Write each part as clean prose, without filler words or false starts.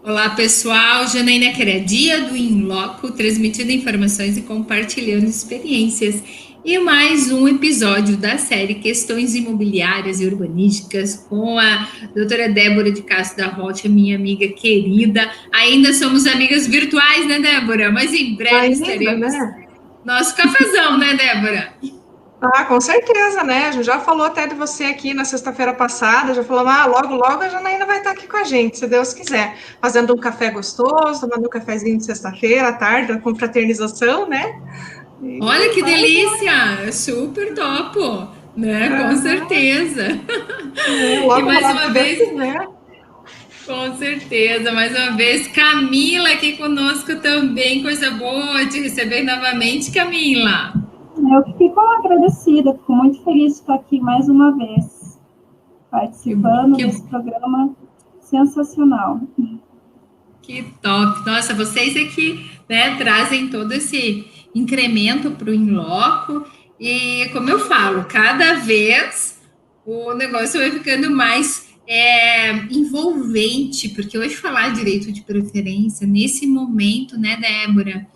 Olá, pessoal. Janaína Queradia, do Inloco, transmitindo informações e compartilhando experiências. E mais um episódio da série Questões Imobiliárias e Urbanísticas com a doutora Débora de Castro da Rocha, minha amiga querida. Ainda somos amigas virtuais, né, Débora? Mas em breve Ainda, estaremos né? nosso cafezão, né, Débora? Ah, com certeza, né? A gente já falou até de você aqui na sexta-feira passada, já falou, logo, logo a Janaína vai estar aqui com a gente, se Deus quiser. Fazendo um café gostoso, tomando um cafezinho de sexta-feira à tarde, com fraternização, né? Olha E que vai, delícia! Super topo, né? Com aham, certeza. E logo, mais logo, uma se Deus vez, quiser. com certeza, mais uma vez, Camila aqui conosco também, coisa boa te receber novamente, Camila. Eu que fico agradecida, fico muito feliz de estar aqui mais uma vez, Que, participando que, desse programa sensacional. que top! Nossa, vocês aqui, né, trazem todo esse incremento para o Inloco e, como eu falo, cada vez o negócio vai ficando mais envolvente, porque hoje falar direito de preferência, nesse momento, né, Débora?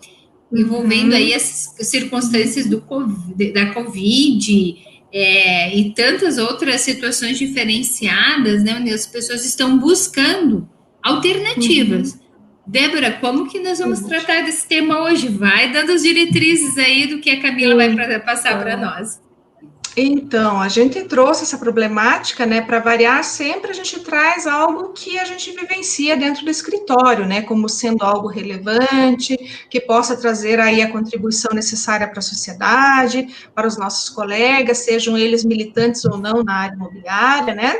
Envolvendo aí Uhum. as circunstâncias da Covid, e tantas outras situações diferenciadas, né, onde as pessoas estão buscando Uhum. alternativas. Débora, como que nós vamos Verdade. tratar desse tema hoje? Vai dando as diretrizes aí do que a Camila vai passar para Então, nós. Então, a gente trouxe essa problemática, né, para variar, sempre a gente traz algo que a gente vivencia dentro do escritório, né, como sendo algo relevante, que possa trazer aí a contribuição necessária para a sociedade, para os nossos colegas, sejam eles militantes ou não na área imobiliária, né?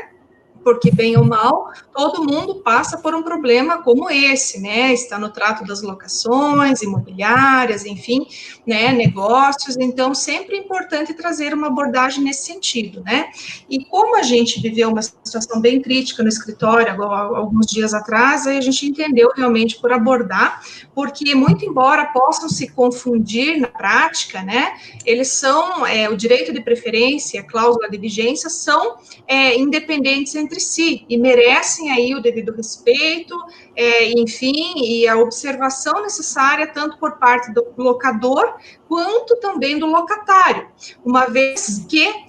Porque, bem ou mal, todo mundo passa por um problema como esse, né? Está no trato das locações, imobiliárias, enfim, né? Negócios. Então, sempre é importante trazer uma abordagem nesse sentido, né? E como a gente viveu uma situação bem crítica no escritório alguns dias atrás, aí a gente entendeu realmente por abordar, porque, muito embora possam se confundir na prática, né? Eles são, o direito de preferência e a cláusula de vigência são independentes entre si e merecem aí o devido respeito, enfim, e a observação necessária tanto por parte do locador quanto também do locatário, uma vez que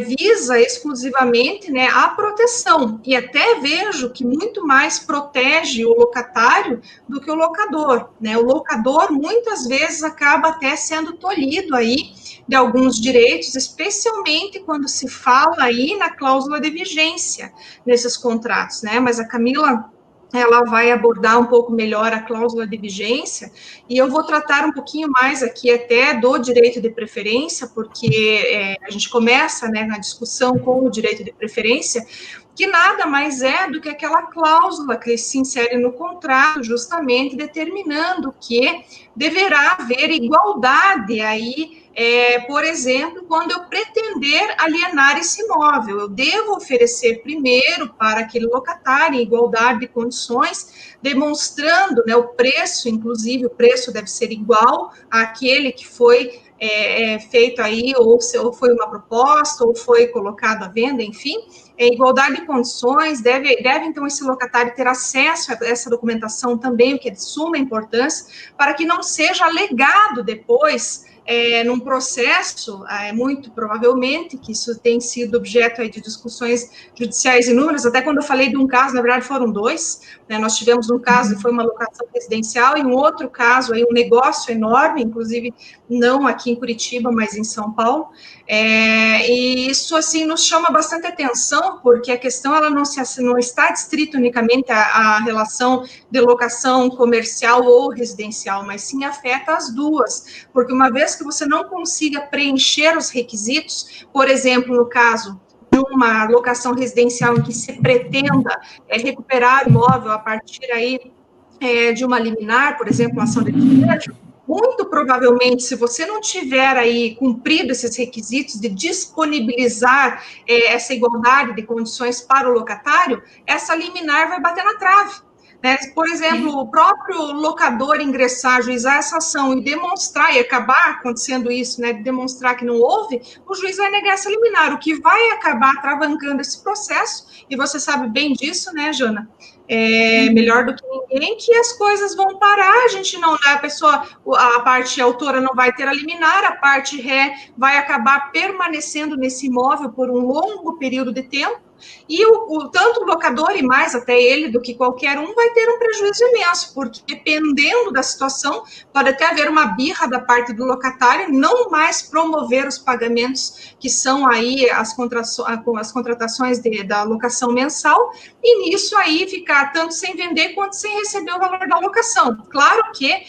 visa exclusivamente, né, a proteção, e até vejo que muito mais protege o locatário do que o locador, né? O locador muitas vezes acaba até sendo tolhido aí de alguns direitos, especialmente quando se fala aí na cláusula de vigência nesses contratos, né? Mas a Camila, ela vai abordar um pouco melhor a cláusula de vigência, e eu vou tratar um pouquinho mais aqui até do direito de preferência, porque a gente começa, né, na discussão com o direito de preferência, que nada mais é do que aquela cláusula que se insere no contrato, justamente determinando que deverá haver igualdade aí, por exemplo, quando eu pretender alienar esse imóvel, eu devo oferecer primeiro para aquele locatário em igualdade de condições, demonstrando, né, o preço, inclusive o preço deve ser igual àquele que foi feito aí, ou se ou foi uma proposta, ou foi colocado à venda, enfim, igualdade de condições, deve então esse locatário ter acesso a essa documentação também, o que é de suma importância, para que não seja alegado depois, num processo, muito provavelmente, que isso tem sido objeto aí de discussões judiciais inúmeras, até quando eu falei de um caso, na verdade foram dois, né? Nós tivemos um caso que foi uma locação residencial, e um outro caso, aí, um negócio enorme, inclusive não aqui em Curitiba, mas em São Paulo, e isso, assim, nos chama bastante atenção, porque a questão, ela não está distrita unicamente à relação de locação comercial ou residencial, mas sim afeta as duas, porque uma vez que você não consiga preencher os requisitos, por exemplo, no caso de uma locação residencial em que se pretenda recuperar o imóvel a partir aí de uma liminar, por exemplo, uma ação de despejo, muito provavelmente, se você não tiver aí cumprido esses requisitos de disponibilizar essa igualdade de condições para o locatário, essa liminar vai bater na trave. Né? Por exemplo, o próprio locador ingressar, ajuizar essa ação e demonstrar, e acabar acontecendo isso, né, demonstrar que não houve, o juiz vai negar essa liminar, o que vai acabar travancando esse processo, e você sabe bem disso, né, Jana? melhor do que ninguém, que as coisas vão parar, a gente não, a parte autora não vai ter a liminar, a parte ré vai acabar permanecendo nesse imóvel por um longo período de tempo, e tanto o locador e mais até ele do que qualquer um vai ter um prejuízo imenso, porque dependendo da situação, pode até haver uma birra da parte do locatário, não mais promover os pagamentos que são aí as contratações da locação mensal, e nisso aí ficar tanto sem vender quanto sem receber o valor da locação. Claro que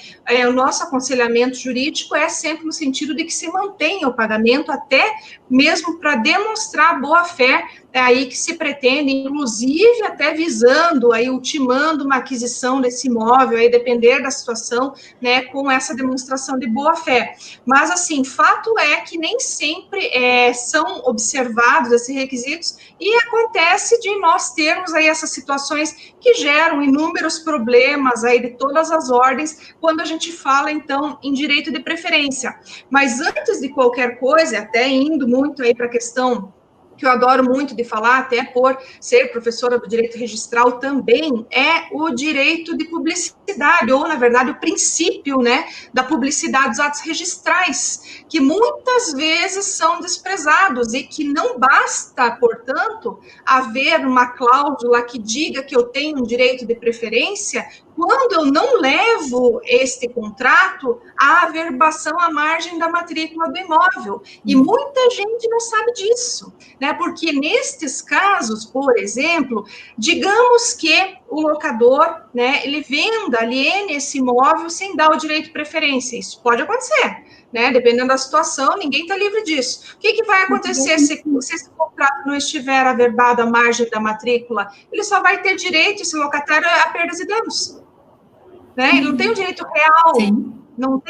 o nosso aconselhamento jurídico é sempre no sentido de que se mantenha o pagamento, até mesmo para demonstrar boa-fé, aí que se pretende, inclusive até visando, aí ultimando uma aquisição desse imóvel, aí depender da situação, né, com essa demonstração de boa-fé. Mas, assim, fato é que nem sempre são observados esses requisitos e acontece de nós termos aí essas situações que geram inúmeros problemas aí de todas as ordens, quando a gente fala, então, em direito de preferência. Mas antes de qualquer coisa, até indo muito aí para a questão que eu adoro muito de falar, até por ser professora do direito registral também, é o direito de publicidade, ou, na verdade, o princípio, né, da publicidade dos atos registrais, que muitas vezes são desprezados, e que não basta, portanto, haver uma cláusula que diga que eu tenho um direito de preferência, quando eu não levo este contrato à averbação à margem da matrícula do imóvel. E muita gente não sabe disso, né? Porque nestes casos, por exemplo, digamos que o locador, né, ele venda, aliene esse imóvel sem dar o direito de preferência. Isso pode acontecer, né? Dependendo da situação, ninguém está livre disso. O que vai acontecer se esse contrato não estiver averbado à margem da matrícula? Ele só vai ter direito, esse locatário, a perdas e danos. Né? Ele não tem um direito real. Sim. Não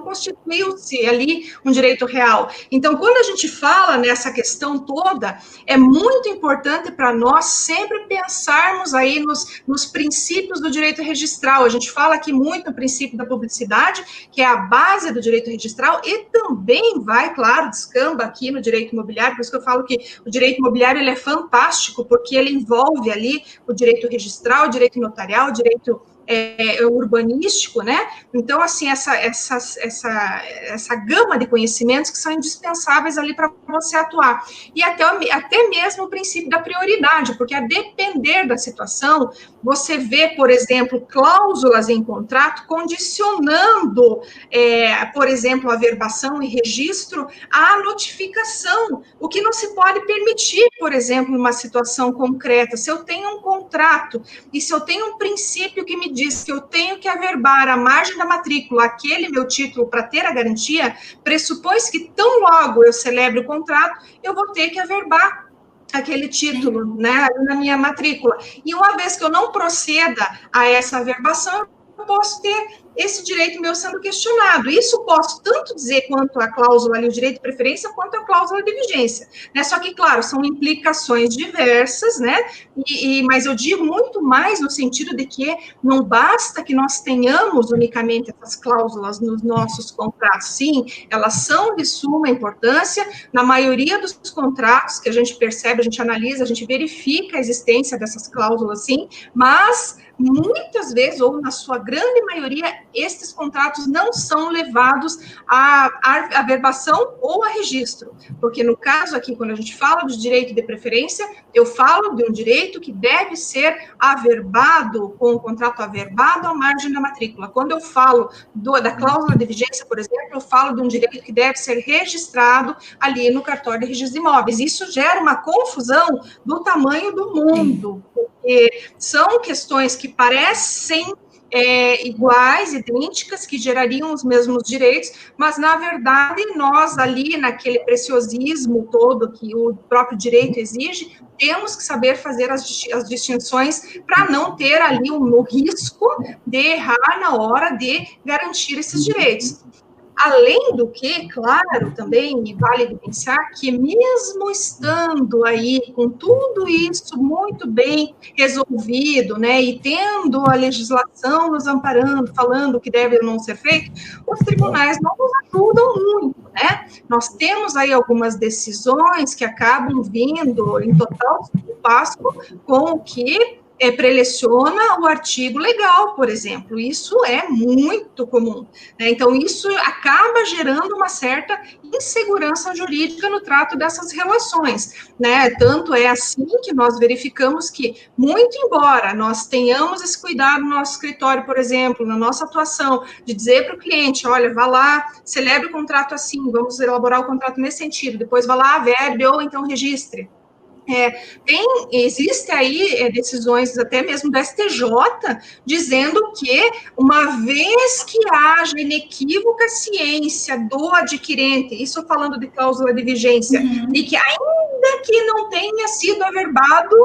constituiu-se ali um direito real. Então, quando a gente fala nessa questão toda, é muito importante para nós sempre pensarmos aí nos princípios do direito registral. A gente fala aqui muito no princípio da publicidade, que é a base do direito registral, e também vai, claro, descamba aqui no direito imobiliário, por isso que eu falo que o direito imobiliário ele é fantástico, porque ele envolve ali o direito registral, o direito notarial, o direito urbanístico, né? Então, assim, essa gama de conhecimentos que são indispensáveis ali para você atuar. E até mesmo o princípio da prioridade, porque a depender da situação, você vê, por exemplo, cláusulas em contrato condicionando, por exemplo, a averbação e registro à notificação, o que não se pode permitir, por exemplo, numa situação concreta. Se eu tenho um contrato e se eu tenho um princípio que me diz que eu tenho que averbar a margem da matrícula aquele meu título para ter a garantia, pressupõe que tão logo eu celebre o contrato, eu vou ter que averbar aquele título, né, na minha matrícula. E uma vez que eu não proceda a essa averbação, eu posso ter esse direito meu sendo questionado. Isso posso tanto dizer quanto a cláusula ali, o direito de preferência, quanto a cláusula de vigência, né? Só que, claro, são implicações diversas, né? Mas eu digo muito mais no sentido de que não basta que nós tenhamos unicamente essas cláusulas nos nossos contratos. Sim, elas são de suma importância. Na maioria dos contratos que a gente percebe, a gente analisa, a gente verifica a existência dessas cláusulas, sim, mas muitas vezes, ou na sua grande maioria, estes contratos não são levados à averbação ou a registro, porque no caso aqui, quando a gente fala de direito de preferência, eu falo de um direito que deve ser averbado, com o contrato averbado à margem da matrícula. Quando eu falo da cláusula de vigência, por exemplo, eu falo de um direito que deve ser registrado ali no cartório de registro de imóveis. Isso gera uma confusão do tamanho do mundo, porque são questões que parecem iguais, idênticas, que gerariam os mesmos direitos, mas, na verdade, nós ali, naquele preciosismo todo que o próprio direito exige, temos que saber fazer as distinções para não ter ali o risco de errar na hora de garantir esses direitos. Além do que, claro, também vale evidenciar que mesmo estando aí com tudo isso muito bem resolvido, né, e tendo a legislação nos amparando, falando o que deve ou não ser feito, os tribunais não nos ajudam muito, né? Nós temos aí algumas decisões que acabam vindo em total descompasso com o que preleciona o artigo legal, por exemplo. Isso é muito comum, né? Então, isso acaba gerando uma certa insegurança jurídica no trato dessas relações, né? Tanto é assim que nós verificamos que, muito embora nós tenhamos esse cuidado no nosso escritório, por exemplo, na nossa atuação, de dizer para o cliente, olha, vá lá, celebre o contrato assim, vamos elaborar o contrato nesse sentido, depois vá lá, verbe ou então registre. Existe aí decisões até mesmo do STJ dizendo que, uma vez que haja inequívoca ciência do adquirente, isso falando de cláusula de vigência, e que ainda que não tenha sido averbado,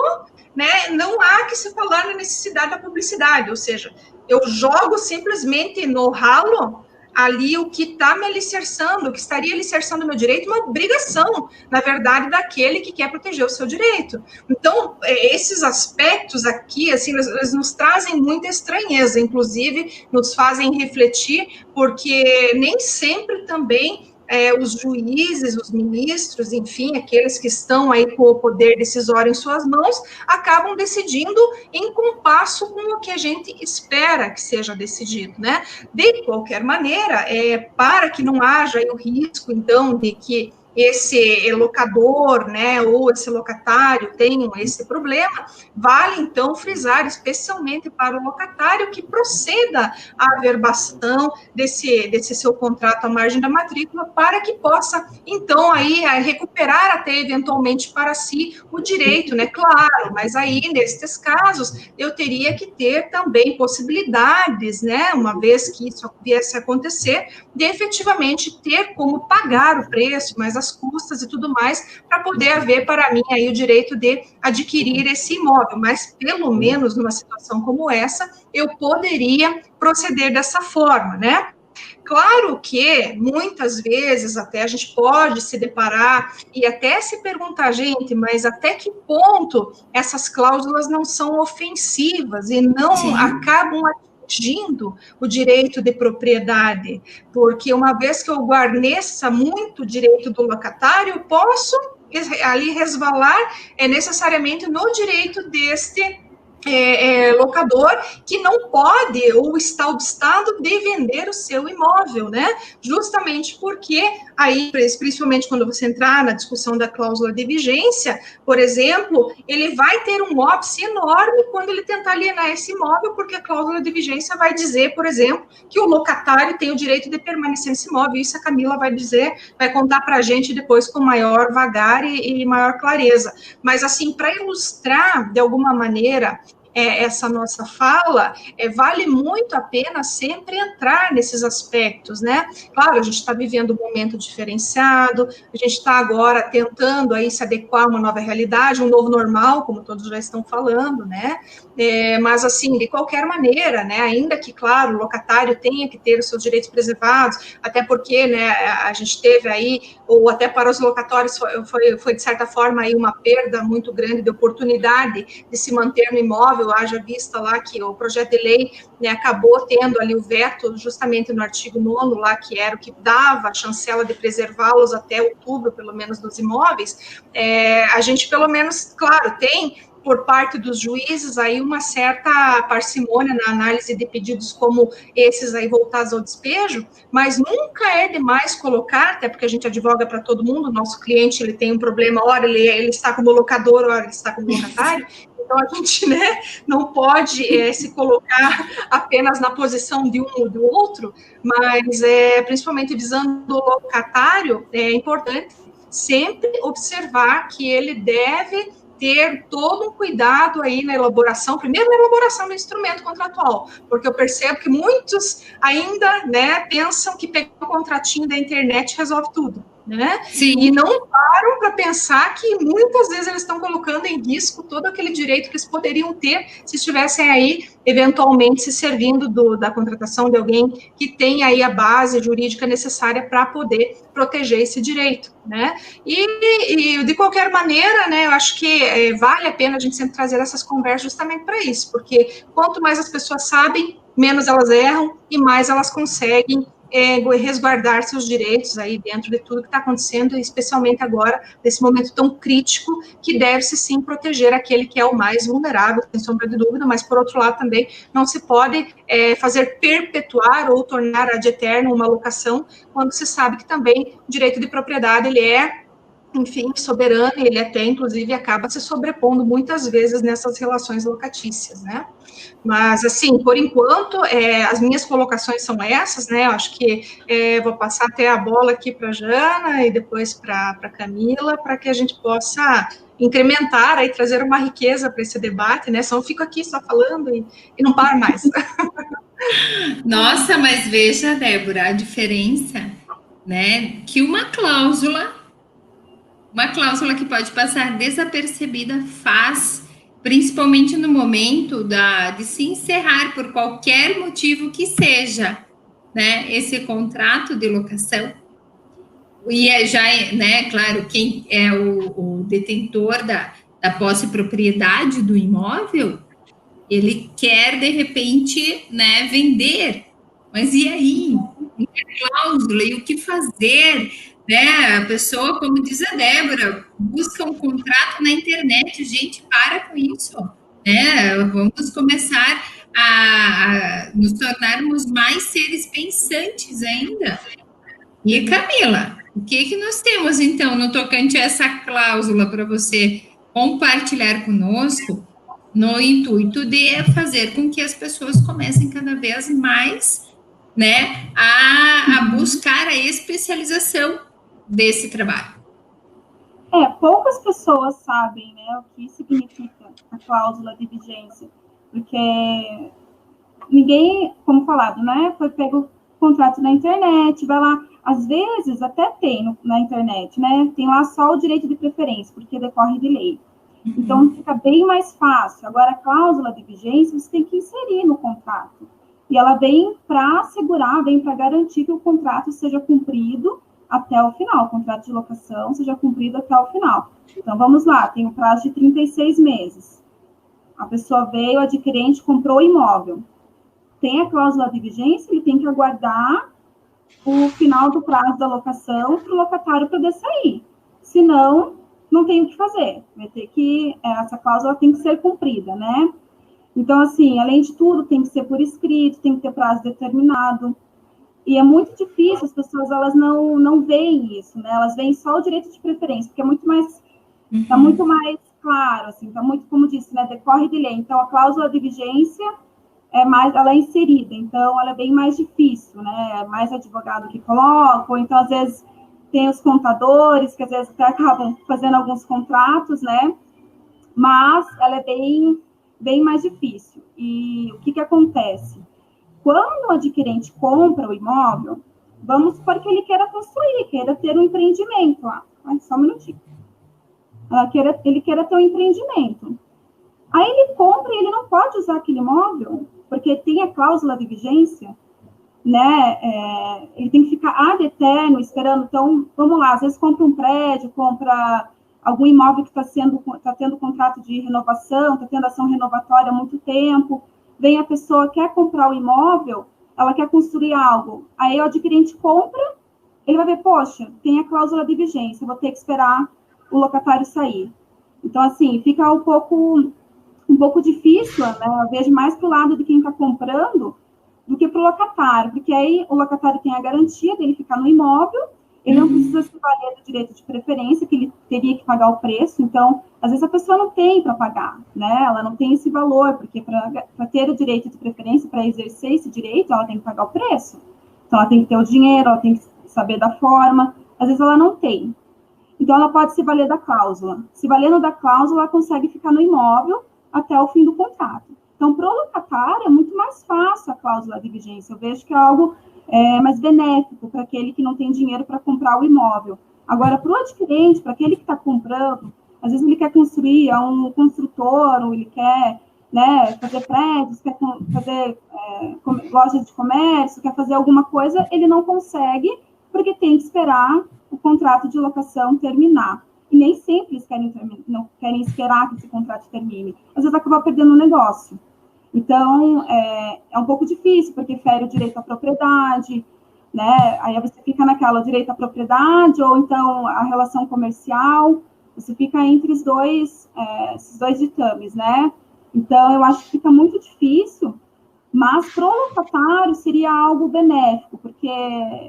né, não há que se falar na necessidade da publicidade, ou seja, eu jogo simplesmente no ralo ali o que está me alicerçando, o que estaria alicerçando o meu direito, uma obrigação, na verdade, daquele que quer proteger o seu direito. Então, esses aspectos aqui, assim, eles nos trazem muita estranheza, inclusive, nos fazem refletir, porque nem sempre também os juízes, os ministros, enfim, aqueles que estão aí com o poder decisório em suas mãos, acabam decidindo em compasso com o que a gente espera que seja decidido, né? De qualquer maneira, para que não haja o risco, então, de que esse locador, né, ou esse locatário tenham esse problema, vale, então, frisar, especialmente para o locatário, que proceda à averbação desse seu contrato à margem da matrícula, para que possa, então, aí, recuperar até, eventualmente, para si o direito, né, claro, mas aí, nestes casos, eu teria que ter também possibilidades, né, uma vez que isso viesse a acontecer, de efetivamente ter como pagar o preço, mas as custas e tudo mais, para poder haver para mim aí o direito de adquirir esse imóvel, mas pelo menos numa situação como essa, eu poderia proceder dessa forma, né? Claro que, muitas vezes, até a gente pode se deparar e até se perguntar, gente, mas até que ponto essas cláusulas não são ofensivas e não acabam atingindo o direito de propriedade? Porque uma vez que eu guarneça muito o direito do locatário, eu posso ali resvalar necessariamente no direito deste locador, que não pode ou está obstado de vender o seu imóvel, né? Justamente porque aí, principalmente quando você entrar na discussão da cláusula de vigência, por exemplo, ele vai ter um óbice enorme quando ele tentar alienar esse imóvel, porque a cláusula de vigência vai dizer, por exemplo, que o locatário tem o direito de permanecer nesse imóvel. Isso a Camila vai dizer, vai contar para a gente depois com maior vagar e maior clareza. Mas, assim, para ilustrar, de alguma maneira, essa nossa fala, vale muito a pena sempre entrar nesses aspectos, né? Claro, a gente está vivendo um momento diferenciado, a gente está agora tentando aí se adequar a uma nova realidade, um novo normal, como todos já estão falando, né? Mas, assim, de qualquer maneira, né, ainda que, claro, o locatário tenha que ter os seus direitos preservados, até porque, né, a gente teve aí, ou até para os locatórios foi de certa forma, aí uma perda muito grande de oportunidade de se manter no imóvel, haja vista lá que o projeto de lei, né, acabou tendo ali o veto justamente no artigo 9º lá, que era o que dava a chancela de preservá-los até outubro, pelo menos, dos imóveis. A gente, pelo menos, claro, tem por parte dos juízes aí uma certa parcimônia na análise de pedidos como esses aí voltados ao despejo, mas nunca é demais colocar, até porque a gente advoga para todo mundo, o nosso cliente ele tem um problema, ora ele está como locador, ora ele está como locatário, então a gente, né, não pode se colocar apenas na posição de um ou do outro, mas principalmente visando o locatário, é importante sempre observar que ele deve ter todo um cuidado aí na elaboração, primeiro na elaboração do instrumento contratual, porque eu percebo que muitos ainda, né, pensam que pegar um contratinho da internet resolve tudo, né? Sim. E não param para pensar que muitas vezes eles estão colocando em risco todo aquele direito que eles poderiam ter se estivessem aí, eventualmente, se servindo da contratação de alguém que tem aí a base jurídica necessária para poder proteger esse direito, né? E de qualquer maneira, né, eu acho que vale a pena a gente sempre trazer essas conversas justamente para isso, porque quanto mais as pessoas sabem, menos elas erram e mais elas conseguem resguardar seus direitos aí dentro de tudo que está acontecendo, especialmente agora, nesse momento tão crítico, que deve-se sim proteger aquele que é o mais vulnerável, sem sombra de dúvida, mas por outro lado também não se pode fazer perpetuar ou tornar ad eterno uma locação, quando se sabe que também o direito de propriedade, ele enfim, soberano, e ele até, inclusive, acaba se sobrepondo muitas vezes nessas relações locatícias, né? Mas, assim, por enquanto, as minhas colocações são essas, né? Eu acho que vou passar até a bola aqui para a Jana e depois para a Camila, para que a gente possa incrementar e trazer uma riqueza para esse debate, né? Senão eu fico aqui só falando e não paro mais. Nossa, mas veja, Débora, a diferença, né? Que uma cláusula que pode passar desapercebida faz, principalmente no momento de se encerrar por qualquer motivo que seja, né? Esse contrato de locação. E né, claro, quem é o detentor da posse e propriedade do imóvel, ele quer, de repente, né, vender. Mas e aí? E a cláusula? E o que fazer? Né? A pessoa, como diz a Débora, busca um contrato na internet. Gente, para com isso. Né? Vamos começar a nos tornarmos mais seres pensantes ainda. E Camila, o que nós temos, então, no tocante a essa cláusula para você compartilhar conosco, no intuito de fazer com que as pessoas comecem cada vez mais, né, a buscar a especialização desse trabalho? Poucas pessoas sabem, né, o que significa a cláusula de vigência, porque ninguém, como falado, né, foi pego contrato na internet, vai lá, às vezes até tem na internet, né, tem lá só o direito de preferência, porque decorre de lei. Então, fica bem mais fácil. Agora, a cláusula de vigência, você tem que inserir no contrato. E ela vem para assegurar, vem para garantir que o contrato seja cumprido até o final, o contrato de locação seja cumprido até o final. Então, vamos lá, tem um prazo de 36 meses. A pessoa veio, o adquirente comprou o imóvel. Tem a cláusula de vigência, ele tem que aguardar o final do prazo da locação para o locatário poder sair. Senão, não tem o que fazer. Vai ter que, essa cláusula tem que ser cumprida, né? Então, assim, além de tudo, tem que ser por escrito, tem que ter prazo determinado. E é muito difícil, as pessoas, elas não veem isso, né? Elas veem só o direito de preferência, porque é muito mais, tá muito mais claro, assim, tá muito, como disse, né? Decorre de lei. Então, a cláusula de vigência ela é inserida, então ela é bem mais difícil, né? É mais advogado que coloca, ou então, às vezes, tem os contadores, que às vezes até acabam fazendo alguns contratos, né? Mas ela é bem mais difícil. E o que acontece? Quando o adquirente compra o imóvel, vamos supor que ele queira construir, queira ter um empreendimento lá. Só um minutinho. Ele queira ter um empreendimento. Aí ele compra e ele não pode usar aquele imóvel, porque tem a cláusula de vigência, né? Ele tem que ficar ad eterno esperando. Então, vamos lá, às vezes compra um prédio, compra algum imóvel que está tendo contrato de renovação, está tendo ação renovatória há muito tempo. Vem a pessoa, quer comprar o imóvel, ela quer construir algo. Aí o adquirente compra, ele vai ver, poxa, tem a cláusula de vigência, vou ter que esperar o locatário sair. Então, assim, fica um pouco difícil, né? Eu vejo mais para o lado de quem está comprando do que para o locatário, porque aí o locatário tem a garantia dele ficar no imóvel, ele não precisa se valer do direito de preferência, que ele teria que pagar o preço. Então, às vezes a pessoa não tem para pagar, né? Ela não tem esse valor, porque para ter o direito de preferência, para exercer esse direito, ela tem que pagar o preço. Então, ela tem que ter o dinheiro, ela tem que saber da forma. Às vezes ela não tem. Então, ela pode se valer da cláusula. Se valendo da cláusula, ela consegue ficar no imóvel até o fim do contrato. Então, para o locatário, é muito mais fácil a cláusula de vigência. Eu vejo que é algo mais benéfico para aquele que não tem dinheiro para comprar o imóvel. Agora, para o adquirente, para aquele que está comprando, às vezes ele quer construir, é um construtor, ou ele quer, né, fazer prédios, quer fazer lojas de comércio, quer fazer alguma coisa, ele não consegue, porque tem que esperar o contrato de locação terminar. E nem sempre eles não querem esperar que esse contrato termine. Às vezes acaba perdendo o negócio. Então, é um pouco difícil, porque fere o direito à propriedade, né? Aí você fica naquela direito à propriedade, ou então a relação comercial, você fica entre esses dois ditames, né? Então, eu acho que fica muito difícil, mas para o locatário seria algo benéfico, porque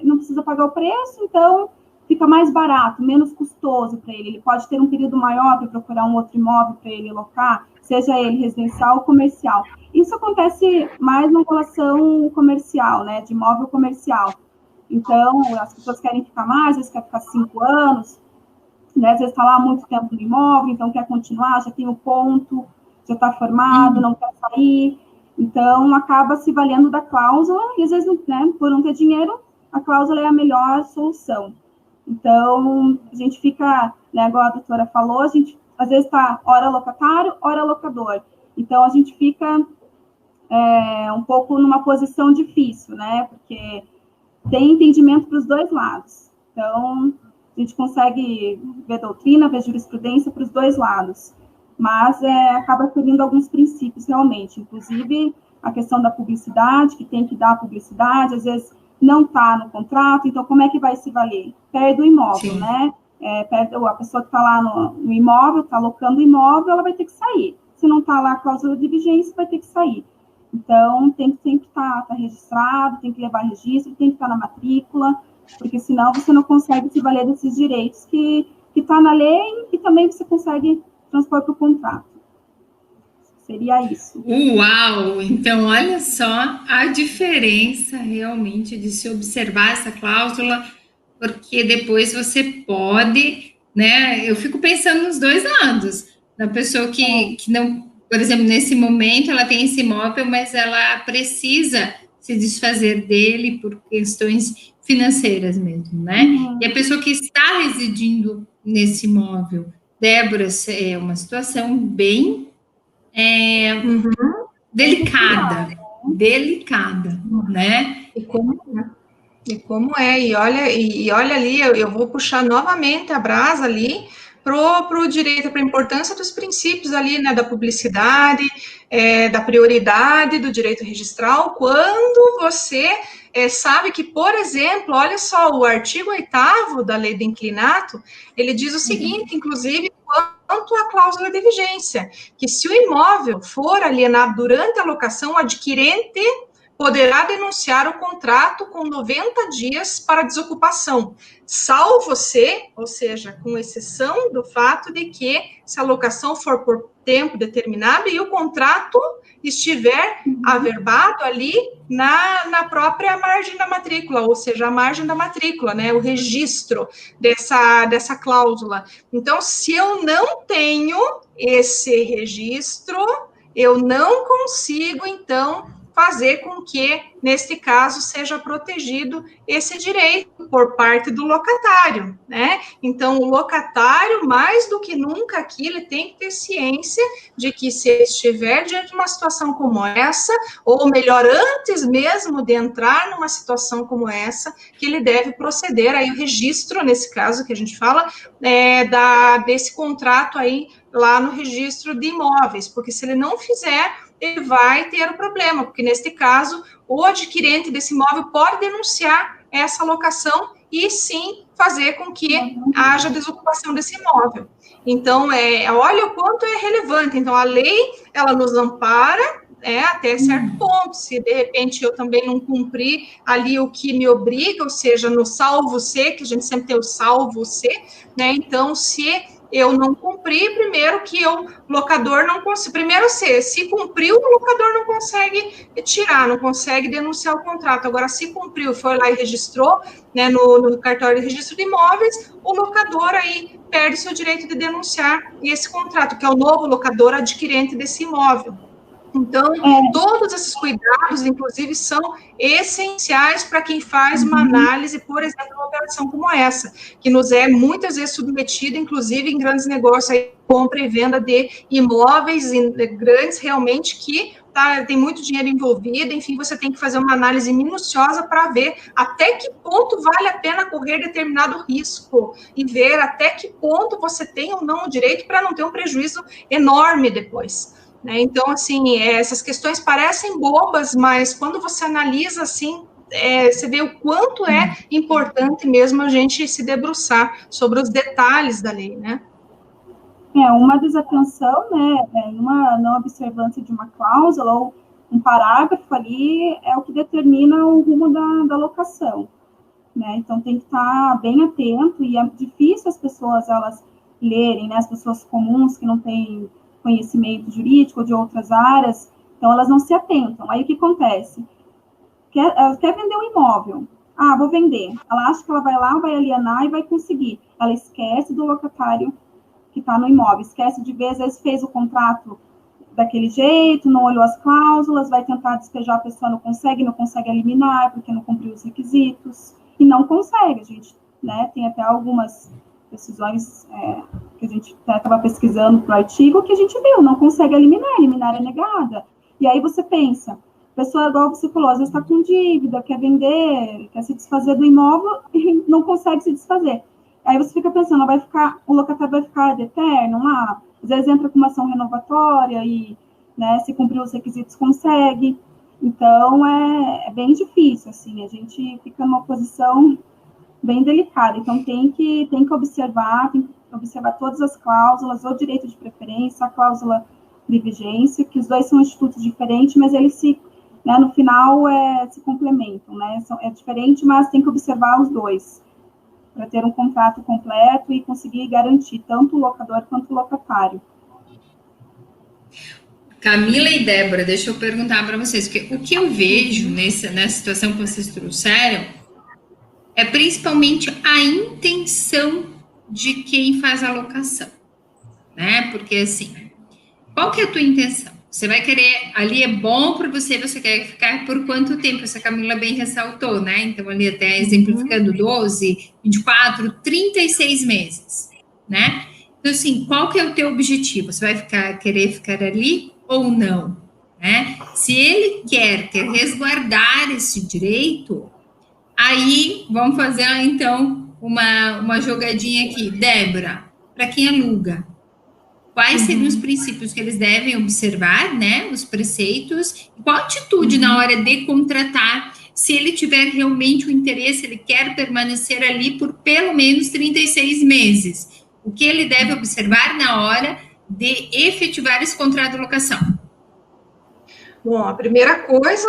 não precisa pagar o preço, então fica mais barato, menos custoso para ele. Ele pode ter um período maior para procurar um outro imóvel para ele locar, seja ele residencial ou comercial. Isso acontece mais na relação comercial, né, de imóvel comercial. Então, as pessoas querem ficar mais, às vezes quer ficar 5 anos, né, às vezes está lá há muito tempo no imóvel, então quer continuar, já tem o ponto, já está formado, não quer sair. Então, acaba se valendo da cláusula, e às vezes, né, por não ter dinheiro, a cláusula é a melhor solução. Então, a gente fica, né, igual a doutora falou, a gente às vezes está hora locatário, hora locador. Então, a gente fica um pouco numa posição difícil, né, porque tem entendimento para os dois lados. Então, a gente consegue ver doutrina, ver jurisprudência para os dois lados, mas acaba ferindo alguns princípios realmente, inclusive a questão da publicidade, que tem que dar publicidade, às vezes não está no contrato, então como é que vai se valer? Perde o imóvel, Sim. né? A pessoa que está lá no imóvel, está alocando o imóvel, ela vai ter que sair. Se não está lá a cláusula de vigência, vai ter que sair. Então, tem que sempre estar registrado, tem que levar registro, tem que estar na matrícula, porque senão você não consegue se valer desses direitos que está na lei e também você consegue transpor para o contrato. Seria isso. Uau! Então, olha só a diferença realmente de se observar essa cláusula, porque depois você pode, né? Eu fico pensando nos dois lados, da pessoa que não, por exemplo, nesse momento ela tem esse imóvel, mas ela precisa se desfazer dele por questões financeiras mesmo, né? E a pessoa que está residindo nesse imóvel, Débora, é uma situação bem delicada, né? E como é, e olha ali, eu vou puxar novamente a brasa ali pro direito, para a importância dos princípios ali, né, da publicidade, da prioridade do direito registral, quando você sabe que, por exemplo, olha só, o artigo 8º da lei do inquilinato, ele diz o seguinte, inclusive, quanto à cláusula de vigência, que se o imóvel for alienado durante a locação, o adquirente poderá denunciar o contrato com 90 dias para desocupação, salvo se, ou seja, com exceção do fato de que se a locação for por tempo determinado e o contrato estiver averbado ali na própria margem da matrícula, ou seja, a margem da matrícula, né, o registro dessa cláusula. Então, se eu não tenho esse registro, eu não consigo, então, fazer com que, neste caso, seja protegido esse direito por parte do locatário, né? Então, o locatário, mais do que nunca aqui, ele tem que ter ciência de que se ele estiver diante de uma situação como essa, ou melhor, antes mesmo de entrar numa situação como essa, que ele deve proceder aí o registro, nesse caso que a gente fala, desse contrato aí lá no registro de imóveis, porque se ele não fizer, ele vai ter o problema, porque neste caso, o adquirente desse imóvel pode denunciar essa locação e sim fazer com que haja desocupação desse imóvel. Então, olha o quanto é relevante. Então, a lei, ela nos ampara até certo ponto. Se, de repente, eu também não cumprir ali o que me obriga, ou seja, no salvo-se, que a gente sempre tem o salvo-se, né? Então, se eu não cumpri, primeiro que o locador não consegue, primeiro se cumpriu, o locador não consegue tirar, não consegue denunciar o contrato. Agora, se cumpriu, foi lá e registrou, né, no cartório de registro de imóveis, o locador aí perde seu direito de denunciar esse contrato, que é o novo locador adquirente desse imóvel. Então, todos esses cuidados, inclusive, são essenciais para quem faz uma análise, por exemplo, uma operação como essa, que nos é muitas vezes submetida, inclusive em grandes negócios, aí, compra e venda de imóveis grandes, realmente, que tem muito dinheiro envolvido, enfim, você tem que fazer uma análise minuciosa para ver até que ponto vale a pena correr determinado risco e ver até que ponto você tem ou não o direito para não ter um prejuízo enorme depois. Então, assim, essas questões parecem bobas, mas quando você analisa, assim, você vê o quanto é importante mesmo a gente se debruçar sobre os detalhes da lei, né? Uma desatenção, né, uma não observância de uma cláusula ou um parágrafo ali é o que determina o rumo da locação, né? Então tem que estar bem atento, e é difícil as pessoas elas lerem, né? As pessoas comuns que não têm conhecimento jurídico ou de outras áreas, então elas não se atentam. Aí o que acontece? Ela quer vender um imóvel. Ah, vou vender. Ela acha que ela vai lá, vai alienar e vai conseguir. Ela esquece do locatário que está no imóvel, esquece de ver, às vezes fez o contrato daquele jeito, não olhou as cláusulas, vai tentar despejar, a pessoa não consegue eliminar, porque não cumpriu os requisitos, e não consegue, a gente, né, tem até algumas decisões que a gente estava pesquisando para o artigo, que a gente viu, não consegue eliminar é negada, e aí você pensa, a pessoa, igual você falou, às vezes está com dívida, quer vender, quer se desfazer do imóvel, e não consegue se desfazer. Aí você fica pensando, o locatário vai ficar eterno lá? Às vezes entra com uma ação renovatória e, né, se cumprir os requisitos, consegue. Então, é bem difícil, assim, a gente fica numa posição bem delicada. Então, tem que observar todas as cláusulas, o direito de preferência, a cláusula de vigência, que os dois são institutos diferentes, mas eles né, no final, se complementam, né? É diferente, mas tem que observar os dois, para ter um contrato completo e conseguir garantir tanto o locador quanto o locatário. Camila e Débora, deixa eu perguntar para vocês, porque o que eu vejo nessa situação que vocês trouxeram é principalmente a intenção de quem faz a locação, né? Porque assim, qual que é a tua intenção? Você vai querer, ali é bom para você quer ficar por quanto tempo? Essa Camila bem ressaltou, né? Então, ali até exemplificando 12, 24, 36 meses, né? Então, assim, qual que é o teu objetivo? Você vai querer ficar ali ou não, né? Se ele quer resguardar esse direito, aí vamos fazer, então, uma jogadinha aqui. Débora, para quem aluga, quais seriam os princípios que eles devem observar, né? Os preceitos, e qual atitude na hora de contratar, se ele tiver realmente o interesse, ele quer permanecer ali por pelo menos 36 meses. O que ele deve observar na hora de efetivar esse contrato de locação? Bom, a primeira coisa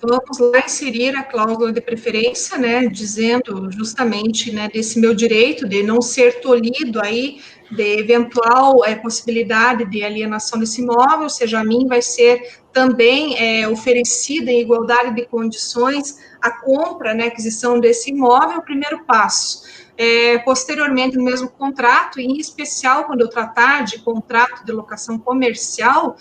vamos lá inserir a cláusula de preferência, né, dizendo justamente, né, desse meu direito de não ser tolhido aí de eventual possibilidade de alienação desse imóvel, ou seja, a mim vai ser também oferecida em igualdade de condições a compra, né, aquisição desse imóvel, o primeiro passo. Posteriormente, no mesmo contrato, em especial quando eu tratar de contrato de locação comercial,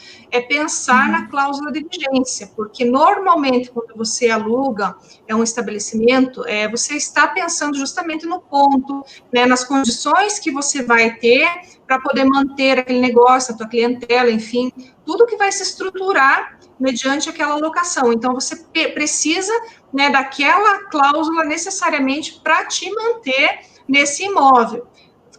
pensar na cláusula de vigência, porque normalmente quando você aluga um estabelecimento, você está pensando justamente no ponto, né, nas condições que você vai ter para poder manter aquele negócio, a tua clientela, enfim, tudo que vai se estruturar mediante aquela locação. Então, você precisa, né, daquela cláusula necessariamente para te manter nesse imóvel.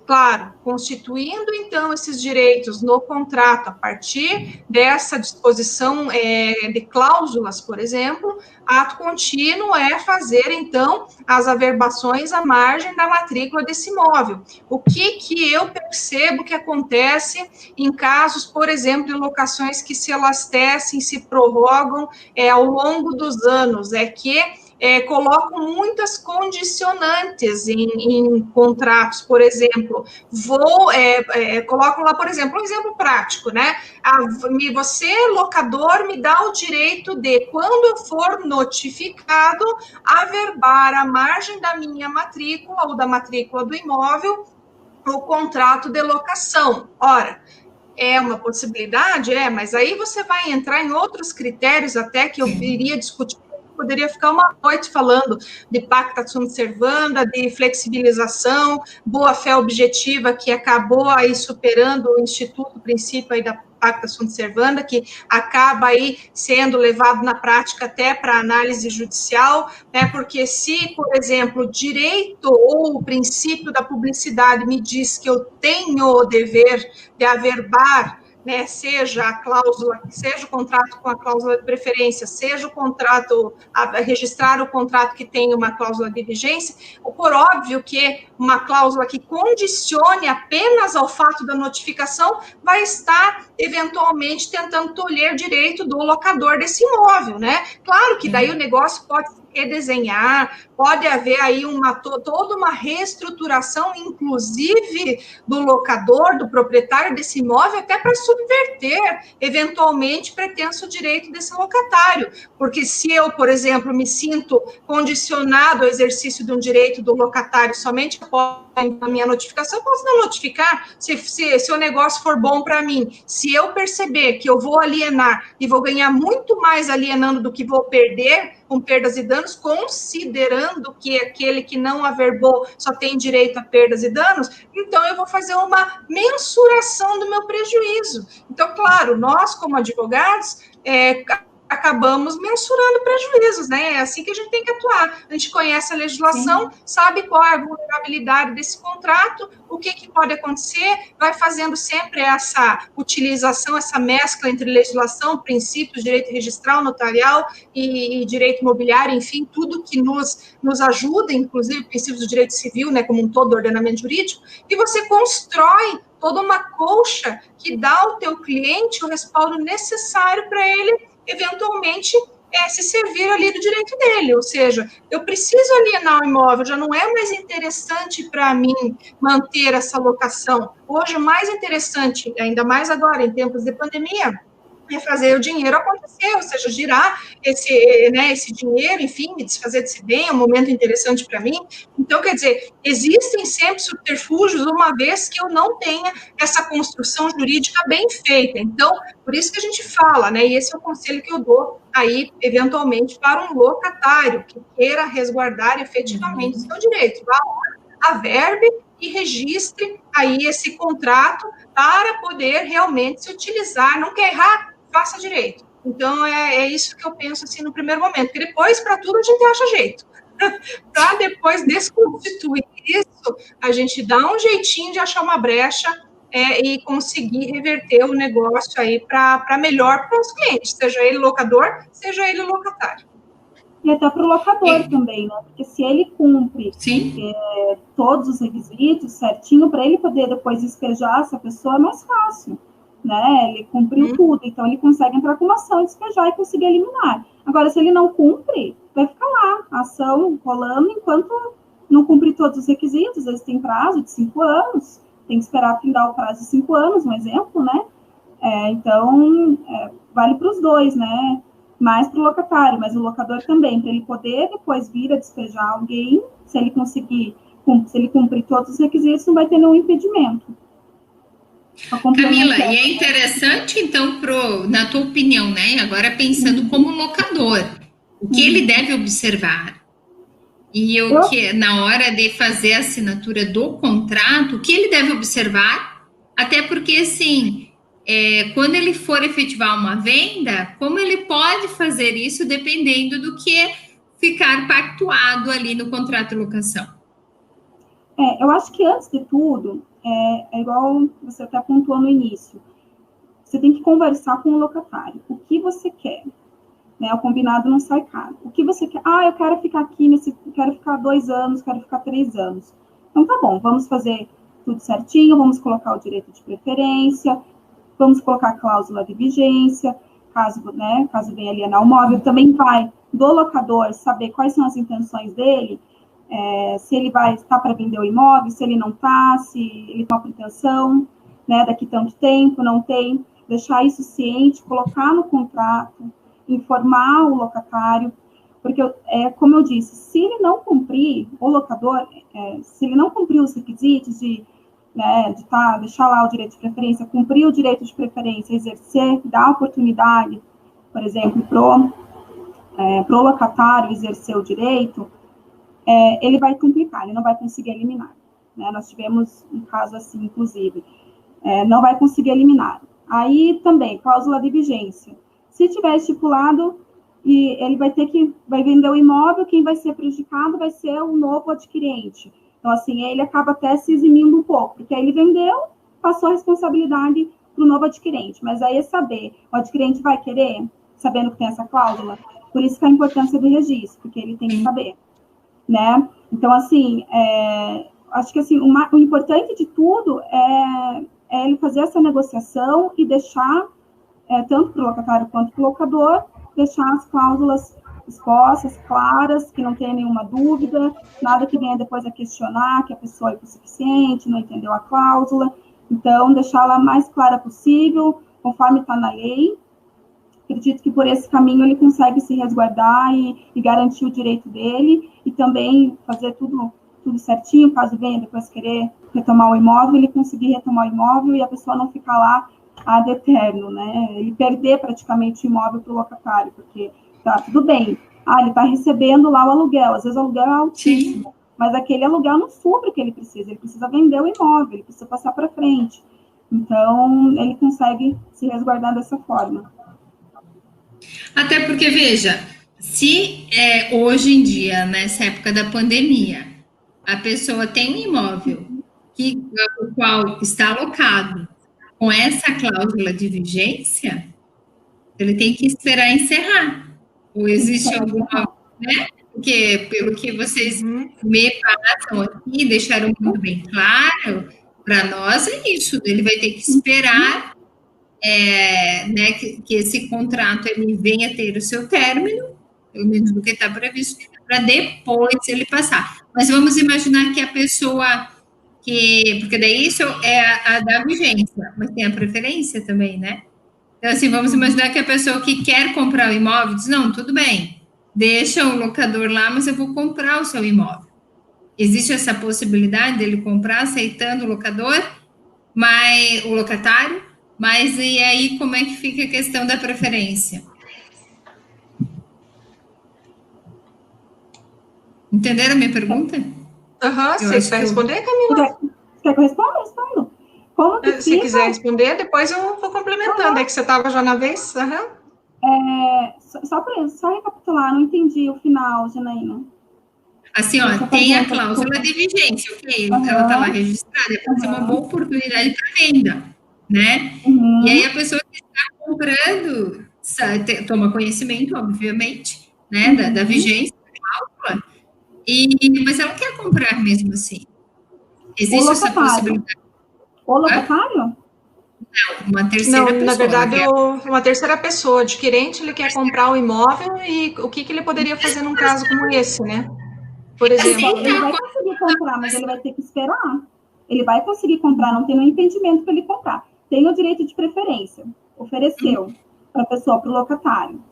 Claro, constituindo, então, esses direitos no contrato, a partir dessa disposição de cláusulas, por exemplo, ato contínuo é fazer, então, as averbações à margem da matrícula desse imóvel. O que eu percebo que acontece em casos, por exemplo, de locações que se elastecem, se prorrogam ao longo dos anos, é que colocam muitas condicionantes em contratos, por exemplo, colocam lá, por exemplo, um exemplo prático, né? Você, locador, me dá o direito de, quando eu for notificado, averbar à margem da minha matrícula ou da matrícula do imóvel o contrato de locação. Ora, é uma possibilidade? Mas aí você vai entrar em outros critérios até que eu iria discutir. Poderia ficar uma noite falando de pacta sunt servanda, de flexibilização, boa-fé objetiva, que acabou aí superando o instituto, o princípio aí da pacta sunt servanda, que acaba aí sendo levado na prática até para análise judicial, né, porque se, por exemplo, o direito ou o princípio da publicidade me diz que eu tenho o dever de averbar né, seja a cláusula, seja o contrato com a cláusula de preferência, seja o contrato, registrar o contrato que tem uma cláusula de vigência, por óbvio que uma cláusula que condicione apenas ao fato da notificação vai estar, eventualmente, tentando tolher direito do locador desse imóvel, né? Claro que daí o negócio pode se redesenhar, pode haver aí toda uma reestruturação, inclusive do locador, do proprietário desse imóvel, até para subverter, eventualmente, pretenso direito desse locatário. Porque se eu, por exemplo, me sinto condicionado ao exercício de um direito do locatário somente após a minha notificação, eu posso não notificar, se o negócio for bom para mim. Se eu perceber que eu vou alienar e vou ganhar muito mais alienando do que vou perder, com perdas e danos, considerando que aquele que não averbou só tem direito a perdas e danos, então eu vou fazer uma mensuração do meu prejuízo. Então, claro, nós, como advogados, acabamos mensurando prejuízos, né? É assim que a gente tem que atuar. A gente conhece a legislação, sabe qual é a vulnerabilidade desse contrato, o que pode acontecer, vai fazendo sempre essa utilização, essa mescla entre legislação, princípios, direito registral, notarial e direito imobiliário, enfim, tudo que nos ajuda, inclusive princípios do direito civil, né, como um todo, ordenamento jurídico, e você constrói toda uma colcha que dá ao teu cliente o respaldo necessário para ele eventualmente se servir ali do direito dele, ou seja, eu preciso alienar o imóvel, já não é mais interessante para mim manter essa locação. Hoje, o mais interessante, ainda mais agora, em tempos de pandemia, é fazer o dinheiro acontecer, ou seja, girar esse dinheiro, enfim, me desfazer desse bem, é um momento interessante para mim. Então, quer dizer, existem sempre subterfúgios, uma vez que eu não tenha essa construção jurídica bem feita. Então, por isso que a gente fala, né, e esse é o conselho que eu dou aí, eventualmente, para um locatário que queira resguardar efetivamente o seu direito. Vá lá, averbe e registre aí esse contrato para poder realmente se utilizar, não quer errar, faça direito. Então, é isso que eu penso, assim, no primeiro momento, porque depois, para tudo, a gente acha jeito. Para depois desconstituir isso, a gente dá um jeitinho de achar uma brecha e conseguir reverter o negócio aí para melhor para os clientes, seja ele locador, seja ele locatário. E até para o locador também, né? Porque se ele cumpre todos os requisitos certinho, para ele poder depois despejar essa pessoa é mais fácil, né? Ele cumpriu tudo, então ele consegue entrar com uma ação, despejar e conseguir eliminar. Agora, se ele não cumpre, vai ficar lá, a ação rolando enquanto não cumprir todos os requisitos. Às vezes tem prazo de 5 anos, tem que esperar findar o prazo de 5 anos, um exemplo, né? Então, vale para os dois, né? Mais para o locatário, mas o locador também, para ele poder depois vir a despejar alguém, se ele cumprir todos os requisitos, não vai ter nenhum impedimento. Camila, e é interessante, então, na tua opinião, né? Agora pensando como locador, o que ele deve observar? E o que, na hora de fazer a assinatura do contrato, o que ele deve observar? Até porque, assim, quando ele for efetivar uma venda, como ele pode fazer isso dependendo do que ficar pactuado ali no contrato de locação? Eu acho que, antes de tudo, é igual você até pontuou no início, você tem que conversar com o locatário. O que você quer? Né, o combinado não sai caro. O que você quer? Eu quero ficar aqui, quero ficar 2 anos, quero ficar 3 anos. Então, tá bom, vamos fazer tudo certinho, vamos colocar o direito de preferência, vamos colocar a cláusula de vigência, caso venha alienar o imóvel. Também vai do locador saber quais são as intenções dele, se ele vai estar para vender o imóvel, se ele não está, se ele tem uma pretensão, né, daqui tanto tempo, não tem, deixar isso ciente, colocar no contrato, informar o locatário, porque, como eu disse, se ele não cumprir, o locador, se ele não cumprir os requisitos deixar lá o direito de preferência, cumprir o direito de preferência, exercer, dar oportunidade, por exemplo, pro locatário exercer o direito, ele vai complicar, ele não vai conseguir eliminar. Né? Nós tivemos um caso assim, inclusive, não vai conseguir eliminar. Aí também, cláusula de vigência. Se tiver estipulado, e ele vai vender o imóvel, quem vai ser prejudicado vai ser o novo adquirente. Então, assim, ele acaba até se eximindo um pouco, porque aí ele vendeu, passou a responsabilidade para o novo adquirente, mas aí é saber, o adquirente vai querer, sabendo que tem essa cláusula? Por isso que a importância do registro, porque ele tem que saber, né? Então, assim, acho que assim, o importante de tudo é ele fazer essa negociação e deixar, tanto para o locatário quanto para o locador, deixar as cláusulas expostas, claras, que não tenha nenhuma dúvida, nada que venha depois a questionar que a pessoa é insuficiente, não entendeu a cláusula. Então, deixá-la mais clara possível, conforme está na lei. Acredito que por esse caminho ele consegue se resguardar e garantir o direito dele, e também fazer tudo certinho, caso venha depois querer retomar o imóvel, ele conseguir retomar o imóvel e a pessoa não ficar lá ad eterno, né? Ele perder praticamente o imóvel para o locatário, porque tá tudo bem, ele está recebendo lá o aluguel, às vezes o aluguel é altíssimo, sim, mas aquele aluguel não supre o que ele precisa vender o imóvel, ele precisa passar para frente. Então, ele consegue se resguardar dessa forma. Até porque, veja, se hoje em dia, nessa época da pandemia, a pessoa tem um imóvel o qual está alocado com essa cláusula de vigência, ele tem que esperar encerrar. Ou existe alguma, né? Porque, pelo que vocês me passam aqui, deixaram muito bem claro, para nós é isso, ele vai ter que esperar né, que esse contrato ele venha ter o seu término, pelo menos do que está previsto, para depois ele passar. Mas vamos imaginar que a pessoa porque daí isso é a da vigência, mas tem a preferência também, né? Então, assim, vamos imaginar que a pessoa que quer comprar o imóvel diz, não, tudo bem, deixa o locador lá, mas eu vou comprar o seu imóvel. Existe essa possibilidade dele comprar aceitando o locador, mas o locatário, mas e aí como é que fica a questão da preferência? Entenderam a minha pergunta? Você vai responder, Camila? Quer que eu responda? Respondo. Como que se quiser responder, depois eu vou complementando. É que você estava já na vez? Só recapitular, não entendi o final, Janaína. Assim, ó, tem a cláusula de vigência, ok? Ela está lá registrada, pode ser uma boa oportunidade para venda, né? E aí a pessoa que está comprando toma conhecimento, obviamente, né, da vigência da cláusula, mas ela quer comprar mesmo assim. Existe essa possibilidade? O locatário? Não, uma terceira pessoa. Na verdade, uma terceira pessoa, o adquirente, ele quer comprar o imóvel e o que ele poderia fazer num caso como esse, né? Por exemplo. Ele vai conseguir comprar, mas ele vai ter que esperar. Ele vai conseguir comprar, não tem nenhum impedimento para ele comprar. Tem o direito de preferência, ofereceu para a pessoa, para o locatário.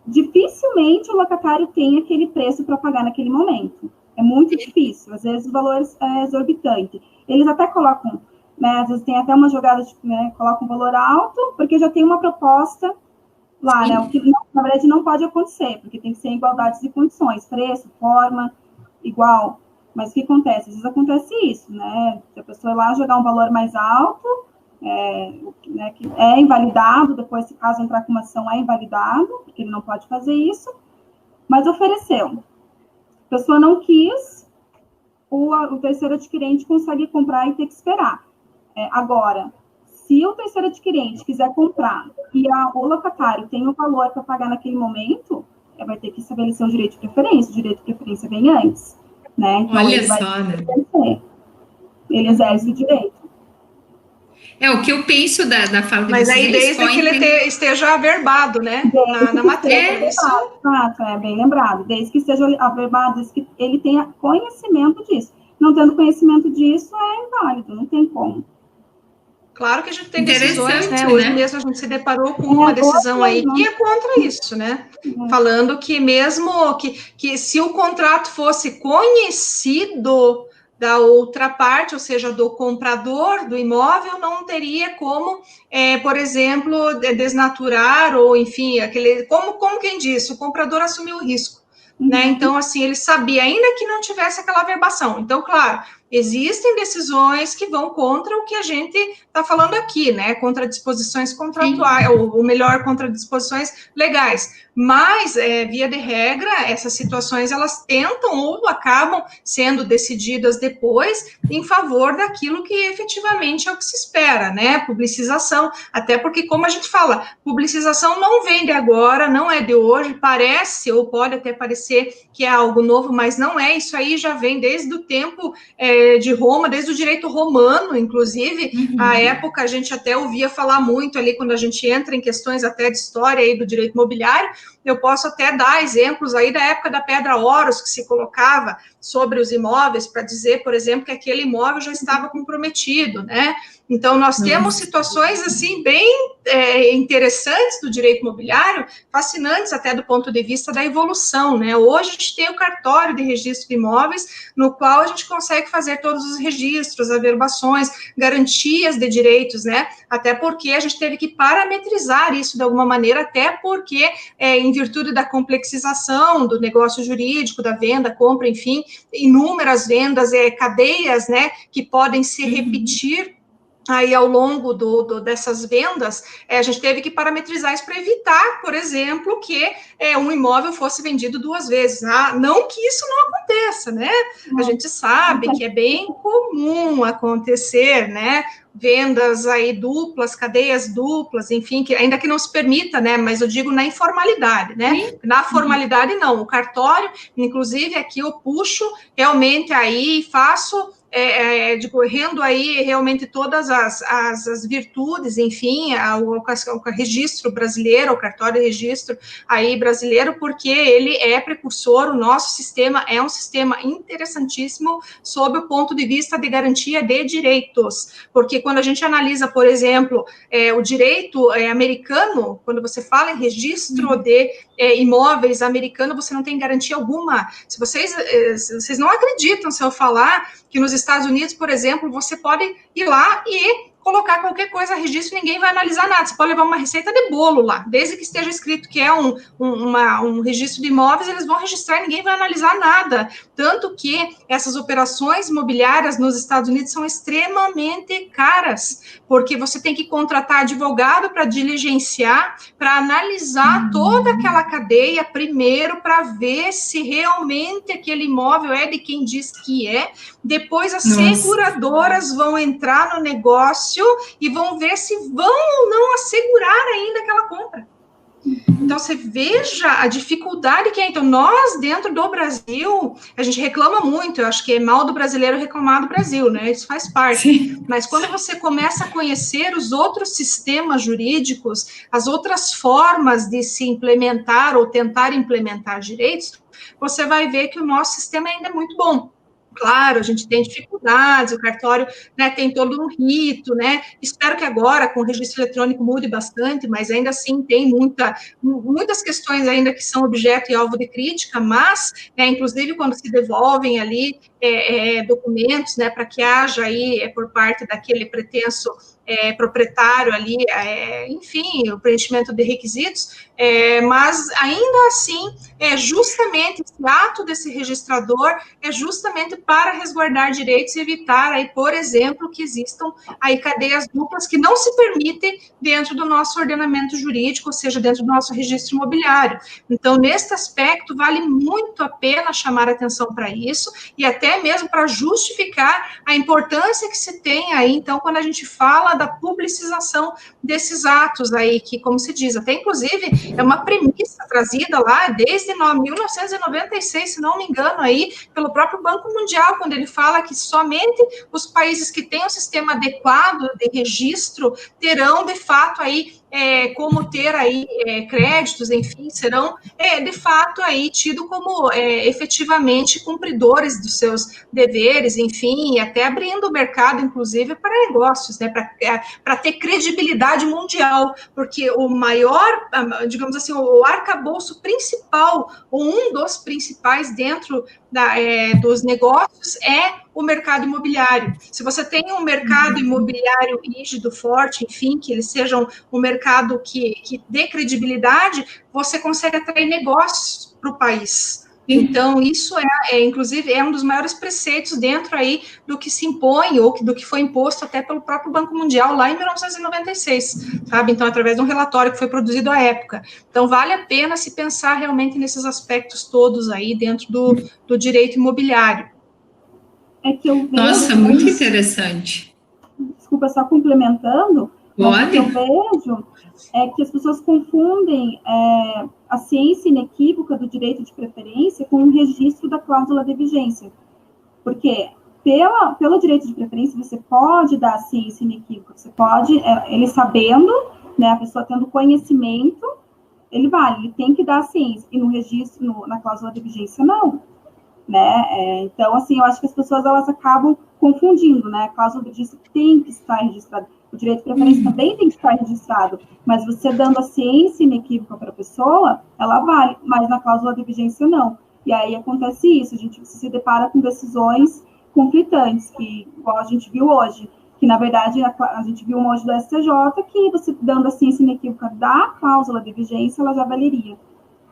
Dificilmente o locatário tem aquele preço para pagar naquele momento. É muito difícil, às vezes o valor é exorbitante. Eles até colocam, né, às vezes tem até uma jogada, colocam um valor alto, porque já tem uma proposta lá, né, o que na verdade não pode acontecer, porque tem que ser em igualdade de condições, preço, forma, igual. Mas o que acontece? Às vezes acontece isso, né, se a pessoa ir lá jogar um valor mais alto, né, que é invalidado, depois, se caso entrar com uma ação, é invalidado, porque ele não pode fazer isso, mas ofereceu. A pessoa não quis, o terceiro adquirente consegue comprar e ter que esperar. Agora, se o terceiro adquirente quiser comprar e o locatário tem o valor para pagar naquele momento, vai ter que estabelecer o direito de preferência. O direito de preferência vem antes, né? Então, olha ele só, né? Ele exerce o direito. O que eu penso da fala de Mas vocês... aí, desde que ele esteja averbado, né? Na matéria. Bem lembrado. Desde que esteja averbado, desde que ele tenha conhecimento disso. Não tendo conhecimento disso, é inválido, não tem como. Claro que a gente tem decisões, né? Hoje mesmo a gente se deparou com uma decisão aí que é contra isso, né? Falando que mesmo que se o contrato fosse conhecido da outra parte, ou seja, do comprador do imóvel, não teria como, por exemplo, desnaturar, ou enfim, como quem disse, o comprador assumiu o risco, né? Então, assim, ele sabia, ainda que não tivesse aquela averbação. Então, claro, existem decisões que vão contra o que a gente está falando aqui, né? Contra disposições contratuais, ou melhor, contra disposições legais. Mas, via de regra, essas situações, elas tentam ou acabam sendo decididas depois em favor daquilo que efetivamente é o que se espera, né? Publicização, até porque, como a gente fala, publicização não vem de agora, não é de hoje, parece, ou pode até parecer que é algo novo, mas não é, isso aí já vem desde o tempo de Roma, desde o direito romano, inclusive, à época a gente até ouvia falar muito ali, quando a gente entra em questões até de história aí do direito imobiliário, eu posso até dar exemplos aí da época da pedra Horus, que se colocava sobre os imóveis, para dizer, por exemplo, que aquele imóvel já estava comprometido, né? Então, nós temos situações, assim, bem interessantes do direito imobiliário, fascinantes até do ponto de vista da evolução, né? Hoje, a gente tem o cartório de registro de imóveis, no qual a gente consegue fazer todos os registros, averbações, garantias de direitos, né? Até porque a gente teve que parametrizar isso de alguma maneira, até porque, em virtude da complexização do negócio jurídico, da venda, compra, enfim, inúmeras vendas, cadeias, né, que podem se repetir aí ao longo dessas vendas, a gente teve que parametrizar isso para evitar, por exemplo, que um imóvel fosse vendido 2 vezes. Não que isso não aconteça, né? A gente sabe que é bem comum acontecer, né? Vendas aí duplas, cadeias duplas, enfim, que ainda que não se permita, né? Mas eu digo na informalidade, né? Sim. Na formalidade, não. O cartório, inclusive, aqui eu puxo realmente aí, faço rendo aí realmente todas as virtudes, enfim, o registro brasileiro, o cartório de registro aí brasileiro, porque ele é precursor, o nosso sistema é um sistema interessantíssimo sob o ponto de vista de garantia de direitos, porque quando a gente analisa, por exemplo, o direito americano, quando você fala em registro de imóveis americano, você não tem garantia alguma. Se vocês não acreditam se eu falar que nos Estados Unidos, por exemplo, você pode ir lá e colocar qualquer coisa a registro, ninguém vai analisar nada. Você pode levar uma receita de bolo lá, desde que esteja escrito que é um registro de imóveis, eles vão registrar, ninguém vai analisar nada. Tanto que essas operações imobiliárias nos Estados Unidos são extremamente caras, porque você tem que contratar advogado para diligenciar, para analisar toda aquela cadeia primeiro, para ver se realmente aquele imóvel é de quem diz que é. Depois as seguradoras vão entrar no negócio e vão ver se vão ou não assegurar ainda aquela compra. Então, você veja a dificuldade que é. Então, nós, dentro do Brasil, a gente reclama muito, eu acho que é mal do brasileiro reclamar do Brasil, né? Isso faz parte. Sim. Mas quando você começa a conhecer os outros sistemas jurídicos, as outras formas de se implementar ou tentar implementar direitos, você vai ver que o nosso sistema ainda é muito bom. Claro, a gente tem dificuldades, o cartório, né, tem todo um rito, né, espero que agora com o registro eletrônico mude bastante, mas ainda assim tem muitas questões ainda que são objeto e alvo de crítica, mas, inclusive quando se devolvem ali documentos, né, para que haja aí, por parte daquele pretenso proprietário ali, enfim, o preenchimento de requisitos, mas ainda assim, justamente esse ato desse registrador é justamente para resguardar direitos e evitar aí, por exemplo, que existam aí cadeias duplas que não se permitem dentro do nosso ordenamento jurídico, ou seja, dentro do nosso registro imobiliário. Então, neste aspecto, vale muito a pena chamar atenção para isso e até mesmo para justificar a importância que se tem aí, então, quando a gente fala da publicização desses atos aí, que, como se diz, até inclusive é uma premissa trazida lá desde 1996, se não me engano, aí, pelo próprio Banco Mundial, quando ele fala que somente os países que têm um sistema adequado de registro terão, de fato, aí, como ter aí créditos, enfim, serão, de fato, aí tido como efetivamente cumpridores dos seus deveres, enfim, e até abrindo o mercado, inclusive, para negócios, né, para ter credibilidade mundial, porque o maior, digamos assim, o arcabouço principal, ou um dos principais dentro dos negócios é o mercado imobiliário. Se você tem um mercado imobiliário rígido, forte, enfim, que eles sejam um mercado que dê credibilidade, você consegue atrair negócios para o país. Então, isso inclusive, é um dos maiores preceitos dentro aí do que se impõe, ou do que foi imposto até pelo próprio Banco Mundial lá em 1996, sabe? Então, através de um relatório que foi produzido à época. Então, vale a pena se pensar realmente nesses aspectos todos aí dentro do direito imobiliário. É que eu vejo... Nossa, muito interessante. Desculpa, só complementando, mas o que eu vejo é que as pessoas confundem a ciência inequívoca do direito de preferência com o registro da cláusula de vigência. Porque pelo direito de preferência você pode dar a ciência inequívoca, você pode, ele sabendo, né, a pessoa tendo conhecimento, ele tem que dar a ciência, e no registro, na cláusula de vigência, não. Né? Então, assim, eu acho que as pessoas elas acabam confundindo, né? A cláusula de vigência tem que estar registrada. O direito de preferência também tem que estar registrado, mas você dando a ciência inequívoca para a pessoa, ela vale, mas na cláusula de vigência não. E aí acontece isso, a gente se depara com decisões conflitantes, que, igual a gente viu hoje, que na verdade a gente viu hoje do STJ, que você dando a ciência inequívoca da cláusula de vigência, ela já valeria,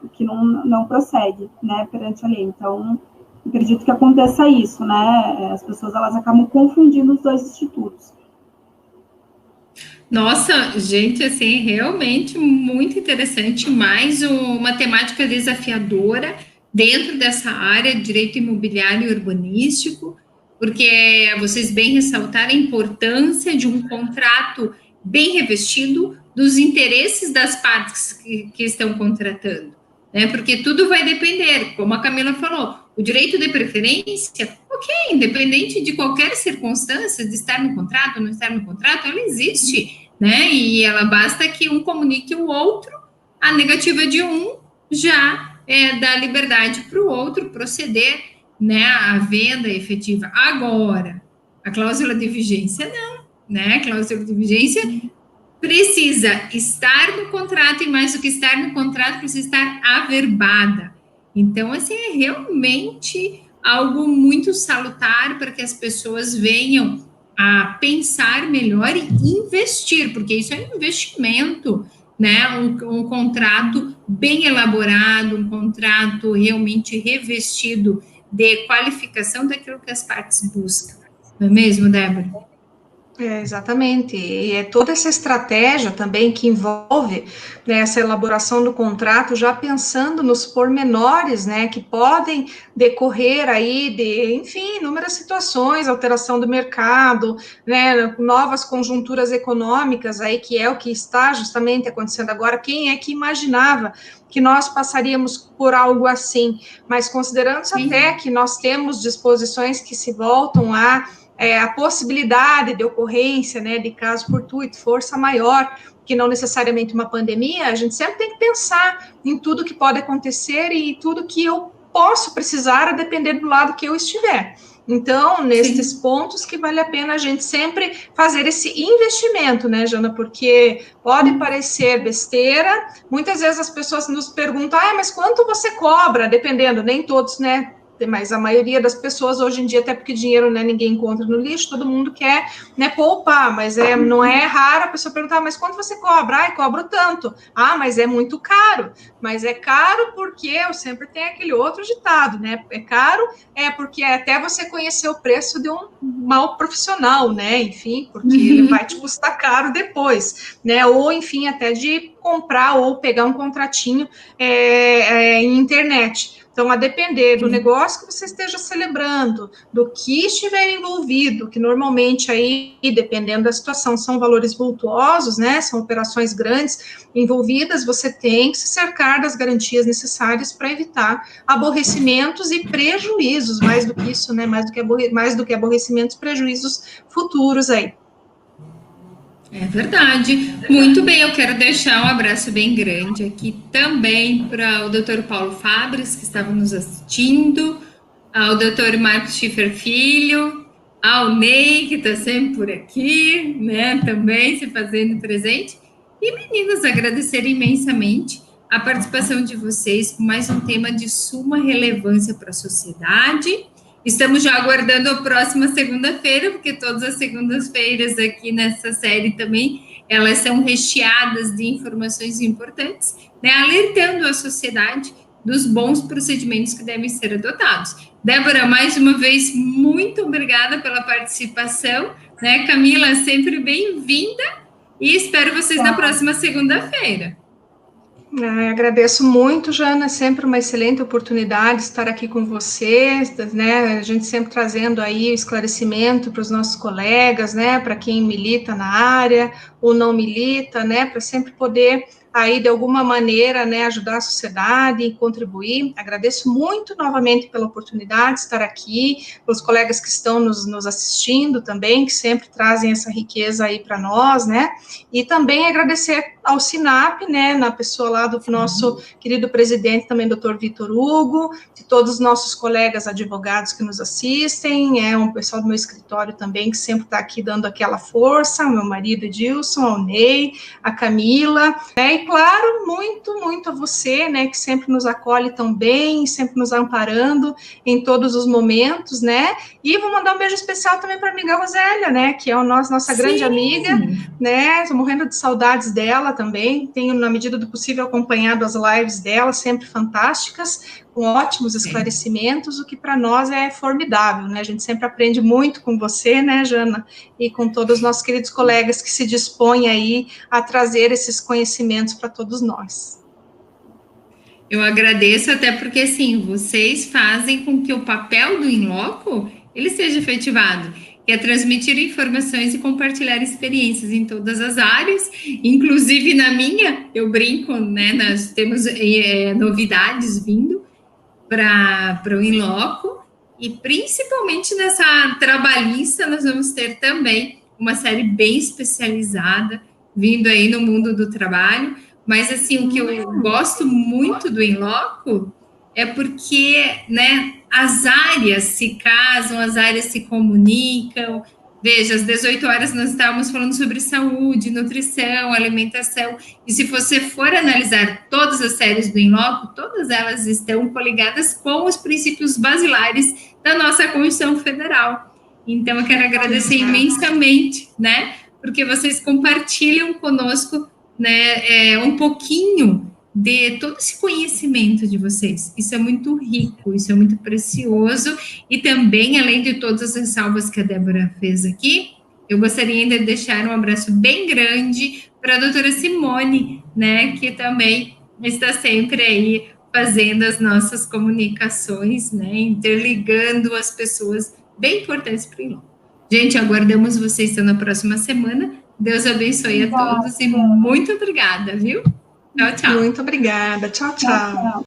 o que não procede, né, perante a lei. Então, acredito que aconteça isso, né? As pessoas elas acabam confundindo os dois institutos. Nossa, gente, assim, realmente muito interessante, mais uma temática desafiadora dentro dessa área de direito imobiliário e urbanístico, porque vocês bem ressaltaram a importância de um contrato bem revestido dos interesses das partes que estão contratando, né? Porque tudo vai depender, como a Camila falou, o direito de preferência, ok, independente de qualquer circunstância, de estar no contrato ou não estar no contrato, ela existe, né? E ela basta que um comunique o outro, a negativa de um já dá liberdade para o outro proceder, né, à venda efetiva. Agora, a cláusula de vigência não, né? A cláusula de vigência precisa estar no contrato, e mais do que estar no contrato, precisa estar averbada. Então, assim, é realmente algo muito salutar para que as pessoas venham a pensar melhor e investir, porque isso é um investimento, né? Um contrato bem elaborado, um contrato realmente revestido de qualificação daquilo que as partes buscam. Não é mesmo, Débora? Exatamente, e é toda essa estratégia também que envolve, né, essa elaboração do contrato, já pensando nos pormenores, né, que podem decorrer aí de, enfim, inúmeras situações, alteração do mercado, né, novas conjunturas econômicas aí, que é o que está justamente acontecendo agora. Quem é que imaginava que nós passaríamos por algo assim? Mas considerando até que nós temos disposições que se voltam a possibilidade de ocorrência, né, de caso fortuito, força maior, que não necessariamente uma pandemia, a gente sempre tem que pensar em tudo que pode acontecer e tudo que eu posso precisar, a depender do lado que eu estiver. Então, nesses pontos que vale a pena a gente sempre fazer esse investimento, né, Jana? Porque pode parecer besteira, muitas vezes as pessoas nos perguntam, mas quanto você cobra? Dependendo, nem todos, né, mas a maioria das pessoas hoje em dia, até porque dinheiro, né, ninguém encontra no lixo, todo mundo quer, né, poupar, mas não é raro a pessoa perguntar, mas quanto você cobra? Cobro tanto. Mas é muito caro. Mas é caro porque eu sempre tenho aquele outro ditado, né, é caro porque até você conhecer o preço de um mau profissional, né, enfim, porque ele vai te custar caro depois, né, ou enfim, até de comprar ou pegar um contratinho em internet. Então, a depender do negócio que você esteja celebrando, do que estiver envolvido, que normalmente aí, dependendo da situação, são valores vultuosos, né? São operações grandes envolvidas, você tem que se cercar das garantias necessárias para evitar aborrecimentos e prejuízos, mais do que isso, né? Mais do que aborrecimentos, prejuízos futuros aí. É verdade. Muito bem, eu quero deixar um abraço bem grande aqui também para o Dr. Paulo Fabres, que estava nos assistindo, ao Dr. Marcos Schiffer Filho, ao Ney, que está sempre por aqui, né, também se fazendo presente. E, meninas, agradecer imensamente a participação de vocês com mais um tema de suma relevância para a sociedade. Estamos já aguardando a próxima segunda-feira, porque todas as segundas-feiras aqui nessa série também, elas são recheadas de informações importantes, né, alertando a sociedade dos bons procedimentos que devem ser adotados. Débora, mais uma vez, muito obrigada pela participação, né? Camila, sempre bem-vinda e espero vocês na próxima segunda-feira. Agradeço muito, Jana, sempre uma excelente oportunidade estar aqui com vocês, né, a gente sempre trazendo aí esclarecimento para os nossos colegas, né, para quem milita na área ou não milita, né, para sempre poder aí, de alguma maneira, né, ajudar a sociedade e contribuir. Agradeço muito novamente pela oportunidade de estar aqui, pelos colegas que estão nos assistindo também, que sempre trazem essa riqueza aí para nós, né, e também agradecer ao SINAP, né, na pessoa lá do nosso querido presidente também, doutor Vitor Hugo, de todos os nossos colegas advogados que nos assistem, um pessoal do meu escritório também, que sempre está aqui dando aquela força, o meu marido Edilson, ao Ney, a Camila, né, e claro, muito a você, né, que sempre nos acolhe tão bem, sempre nos amparando em todos os momentos, né, e vou mandar um beijo especial também para a amiga Rosélia, né, que é nossa grande amiga, né, estou morrendo de saudades dela também, tenho, na medida do possível, acompanhado as lives dela, sempre fantásticas, com ótimos esclarecimentos, o que para nós é formidável, né, a gente sempre aprende muito com você, né, Jana, e com todos os nossos queridos colegas que se dispõem aí a trazer esses conhecimentos para todos nós. Eu agradeço até porque, assim, vocês fazem com que o papel do In Loco, ele seja efetivado, que é transmitir informações e compartilhar experiências em todas as áreas, inclusive na minha, eu brinco, né, nós temos novidades vindo para o In Loco, e principalmente nessa trabalhista, nós vamos ter também uma série bem especializada, vindo aí no mundo do trabalho, mas, assim, o que eu gosto muito do In Loco é porque, né, as áreas se casam, as áreas se comunicam. Veja, às 18 horas nós estávamos falando sobre saúde, nutrição, alimentação, e se você for analisar todas as séries do In Loco, todas elas estão coligadas com os princípios basilares da nossa Constituição Federal. Então, eu quero agradecer imensamente, né, porque vocês compartilham conosco, né, um pouquinho de todo esse conhecimento de vocês. Isso é muito rico, isso é muito precioso, e também, além de todas as ressalvas que a Débora fez aqui, eu gostaria ainda de deixar um abraço bem grande para a doutora Simone, né, que também está sempre aí fazendo as nossas comunicações, né, interligando as pessoas bem importantes para o In Loco. Gente, aguardamos vocês na próxima semana. Deus abençoe a todos e muito obrigada, viu? Tchau, tchau. Muito obrigada. Tchau, tchau.